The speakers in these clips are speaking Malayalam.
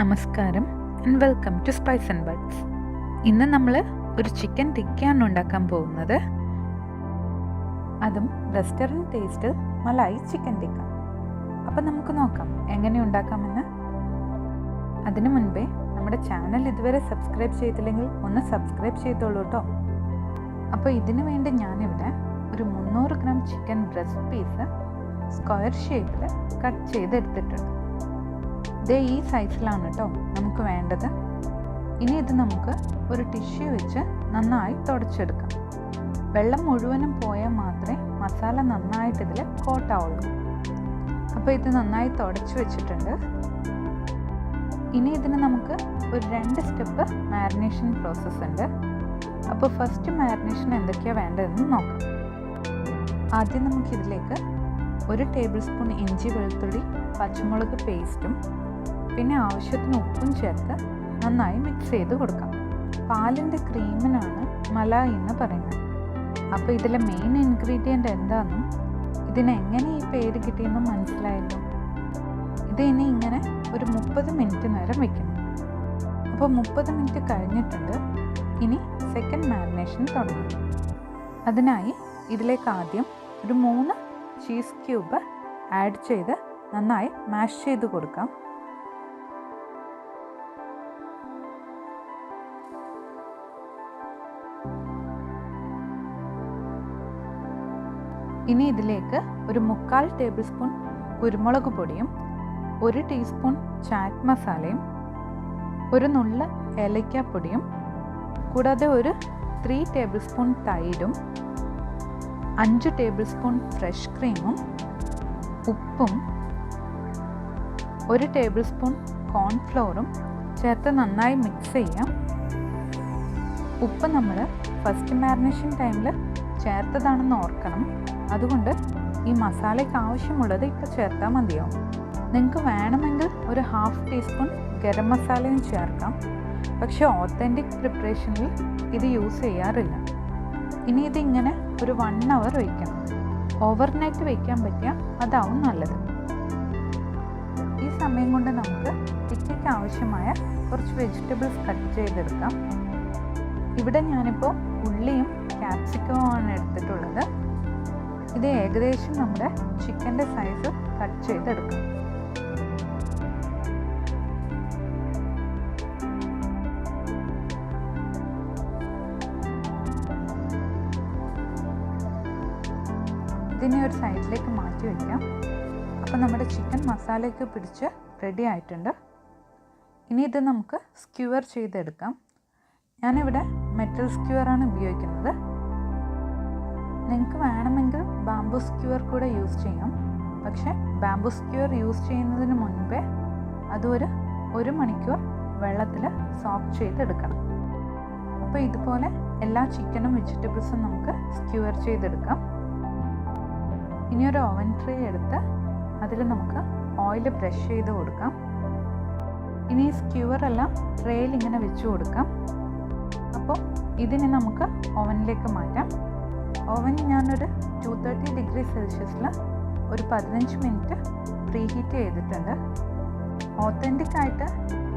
നമസ്കാരം and welcome to spice and buds. ഇന്ന് നമ്മൾ ഒരു ചിക്കൻ ടിക്കയാണ് ഉണ്ടാക്കാൻ പോകുന്നത്. അതും റെസ്റ്റോറൻറ്റ് ടേസ്റ്റിൽ മലായി ചിക്കൻ ടിക്ക. അപ്പം നമുക്ക് നോക്കാം എങ്ങനെ ഉണ്ടാക്കാമെന്ന്. അതിനു മുൻപേ നമ്മുടെ ചാനൽ ഇതുവരെ സബ്സ്ക്രൈബ് ചെയ്തില്ലെങ്കിൽ ഒന്ന് സബ്സ്ക്രൈബ് ചെയ്തോളൂ കേട്ടോ. അപ്പോൾ ഇതിനു വേണ്ടി ഞാനിവിടെ ഒരു 300 gram chicken breast piece square ഷേപ്പിൽ കട്ട് ചെയ്തെടുത്തിട്ടുണ്ട്. ഇത് ഈ സൈസിലാണ് കേട്ടോ നമുക്ക് വേണ്ടത്. ഇനി ഇത് നമുക്ക് ഒരു ടിഷ്യൂ വെച്ച് നന്നായി തുടച്ചെടുക്കാം. വെള്ളം മുഴുവനും പോയാൽ മാത്രമേ മസാല നന്നായിട്ട് ഇതിൽ കോട്ടാവുള്ളൂ. അപ്പോൾ ഇത് നന്നായി തുടച്ച് വെച്ചിട്ടുണ്ട്. ഇനി ഇതിന് നമുക്ക് ഒരു 2 സ്റ്റെപ്പ് മാരിനേഷൻ പ്രോസസ്സ് ഉണ്ട്. അപ്പോൾ ഫസ്റ്റ് മാരിനേഷൻ എന്തൊക്കെയാണ് വേണ്ടതെന്ന് നോക്കാം. ആദ്യം നമുക്കിതിലേക്ക് 1 ടേബിൾ സ്പൂൺ ഇഞ്ചി വെളുത്തുള്ളി പച്ചമുളക് പേസ്റ്റും പിന്നെ ആവശ്യത്തിന് ഉപ്പും ചേർത്ത് നന്നായി മിക്സ് ചെയ്ത് കൊടുക്കാം. പാലിൻ്റെ ക്രീമിനാണ് മലായി എന്ന് പറയുന്നത്. അപ്പോൾ ഇതിലെ മെയിൻ ഇൻഗ്രീഡിയൻ്റ് എന്താണെന്നും ഇതിനെങ്ങനെ ഈ പേര് കിട്ടിയെന്നും മനസ്സിലായല്ലോ. ഇത് ഇനി ഇങ്ങനെ ഒരു 30 മിനിറ്റ് നേരം വെക്കണം. അപ്പോൾ 30 മിനിറ്റ് കഴിഞ്ഞിട്ടുണ്ട്. ഇനി സെക്കൻഡ് മാരിനേഷൻ തുടങ്ങും. അതിനായി ഇതിലേക്ക് ആദ്യം ഒരു 3 ചീസ് ക്യൂബ് ആഡ് ചെയ്ത് നന്നായി മാഷ് ചെയ്ത് കൊടുക്കാം. ഇനി ഇതിലേക്ക് ഒരു 3/4 ടേബിൾ സ്പൂൺ കുരുമുളക് പൊടിയും 1 ടീസ്പൂൺ ചാറ്റ് മസാലയും ഒരു നുള്ള് ഏലക്കാപ്പൊടിയും കൂടാതെ ഒരു 3 ടേബിൾ സ്പൂൺ തൈരും 5 ടേബിൾ സ്പൂൺ ഫ്രഷ് ക്രീമും ഉപ്പും 1 ടേബിൾ സ്പൂൺ കോൺഫ്ലോറും ചേർത്ത് നന്നായി മിക്സ് ചെയ്യാം. ഉപ്പ് നമ്മൾ ഫസ്റ്റ് മാരിനേഷൻ ടൈമിൽ ചേർത്തതാണെന്ന് ഓർക്കണം. അതുകൊണ്ട് ഈ മസാലയ്ക്ക് ആവശ്യമുള്ളത് ഇപ്പോൾ ചേർത്താൽ മതിയാവും. നിങ്ങൾക്ക് വേണമെങ്കിൽ ഒരു 1/2 ടീസ്പൂൺ ഗരം മസാലയും ചേർക്കാം. പക്ഷേ ഓത്തൻറ്റിക് പ്രിപ്പറേഷനിൽ ഇത് യൂസ് ചെയ്യാറില്ല. ഇനി ഇതിങ്ങനെ ഒരു 1 അവർ വയ്ക്കണം. ഓവർനൈറ്റ് വയ്ക്കാൻ പറ്റിയാൽ അതാവും നല്ലത്. ഈ സമയം കൊണ്ട് നമുക്ക് ടിക്കയ്ക്ക് ആവശ്യമായ കുറച്ച് വെജിറ്റബിൾസ് കട്ട് ചെയ്തെടുക്കാം. ഇവിടെ ഞാനിപ്പോൾ ഉള്ളിയും ക്യാപ്സിക്കവുമാണ് എടുത്തിട്ടുള്ളത്. ഇത് ഏകദേശം നമ്മുടെ ചിക്കൻ്റെ സൈസ് കട്ട് ചെയ്തെടുക്കാം. ഇതിനെ ഒരു സൈഡിലേക്ക് മാറ്റി വയ്ക്കാം. അപ്പോൾ നമ്മുടെ ചിക്കൻ മസാലയൊക്കെ പിടിച്ച് റെഡി ആയിട്ടുണ്ട്. ഇനി ഇത് നമുക്ക് സ്ക്യൂവർ ചെയ്തെടുക്കാം. ഞാനിവിടെ മെറ്റൽ സ്ക്യൂവറാണ് ഉപയോഗിക്കുന്നത്. നിങ്ങൾക്ക് വേണമെങ്കിൽ ബാംബൂ സ്ക്യൂവർ കൂടെ യൂസ് ചെയ്യാം. പക്ഷേ ബാംബൂ സ്ക്യൂവർ യൂസ് ചെയ്യുന്നതിന് മുൻപേ അതൊരു 1 മണിക്കൂർ വെള്ളത്തിൽ സോക്ക് ചെയ്തെടുക്കണം. അപ്പോൾ ഇതുപോലെ എല്ലാ ചിക്കനും വെജിറ്റബിൾസും നമുക്ക് സ്ക്യൂവർ ചെയ്തെടുക്കാം. ഇനി ഒരു ഓവൻ ട്രേ എടുത്ത് അതിൽ നമുക്ക് ഓയിൽ ബ്രഷ് ചെയ്ത് കൊടുക്കാം. ഇനി ഈ സ്ക്യൂവറെല്ലാം ട്രേയിൽ ഇങ്ങനെ വെച്ച് കൊടുക്കാം. അപ്പോൾ ഇതിനെ നമുക്ക് ഓവനിലേക്ക് മാറ്റാം. ഓവൻ ഞാനൊരു 230 ഡിഗ്രി സെൽഷ്യസിൽ ഒരു 15 മിനിറ്റ് പ്രീഹീറ്റ് ചെയ്തിട്ടുണ്ട്. ഓത്തൻറ്റിക് ആയിട്ട്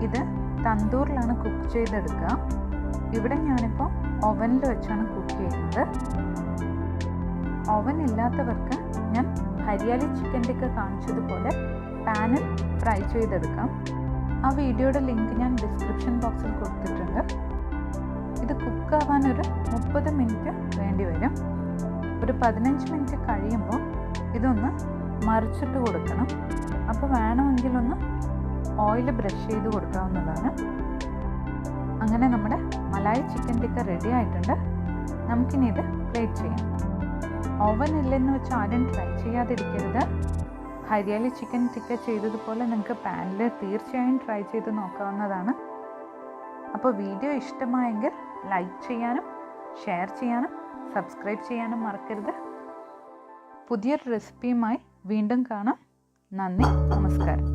ഇത് തന്തൂറിലാണ് കുക്ക് ചെയ്തെടുക്കുക. ഇവിടെ ഞാനിപ്പോൾ ഓവനിൽ വെച്ചാണ് കുക്ക് ചെയ്യുന്നത്. ഓവൻ ഇല്ലാത്തവർക്ക് ഞാൻ ഹരിയാലി ചിക്കൻ ടിക്ക കാണിച്ചതുപോലെ പാനിൽ ഫ്രൈ ചെയ്തെടുക്കാം. ആ വീഡിയോയുടെ ലിങ്ക് ഞാൻ ഡിസ്ക്രിപ്ഷൻ ബോക്സിൽ കൊടുത്തിട്ടുണ്ട്. ഇത് കുക്കാവാൻ ഒരു 30 മിനിറ്റ് വേണ്ടി വരും. ഒരു 15 മിനിറ്റ് കഴിയുമ്പോൾ ഇതൊന്ന് മറിച്ചിട്ട് കൊടുക്കണം. അപ്പോൾ വേണമെങ്കിലൊന്ന് ഓയിൽ ബ്രഷ് ചെയ്ത് കൊടുക്കാവുന്നതാണ്. അങ്ങനെ നമ്മുടെ മലായി ചിക്കൻ ടിക്ക റെഡി ആയിട്ടുണ്ട്. നമുക്കിനി ഇത് പ്ലേറ്റ് ചെയ്യാം. ഓവൻ ഇല്ലെന്ന് വെച്ച് ആരും ട്രൈ ചെയ്യാതിരിക്കരുത്. ഹരിയാലി ചിക്കൻ ടിക്ക ചെയ്തതുപോലെ നിങ്ങൾക്ക് പാനിൽ തീർച്ചയായും ട്രൈ ചെയ്ത് നോക്കാവുന്നതാണ്. അപ്പോൾ വീഡിയോ ഇഷ്ടമായെങ്കിൽ ലൈക്ക് ചെയ്യാനും ഷെയർ ചെയ്യാനും സബ്സ്ക്രൈബ് ചെയ്യാനും മറക്കരുത്. പുതിയൊരു റെസിപ്പിയുമായി വീണ്ടും കാണാം. നന്ദി, നമസ്കാരം.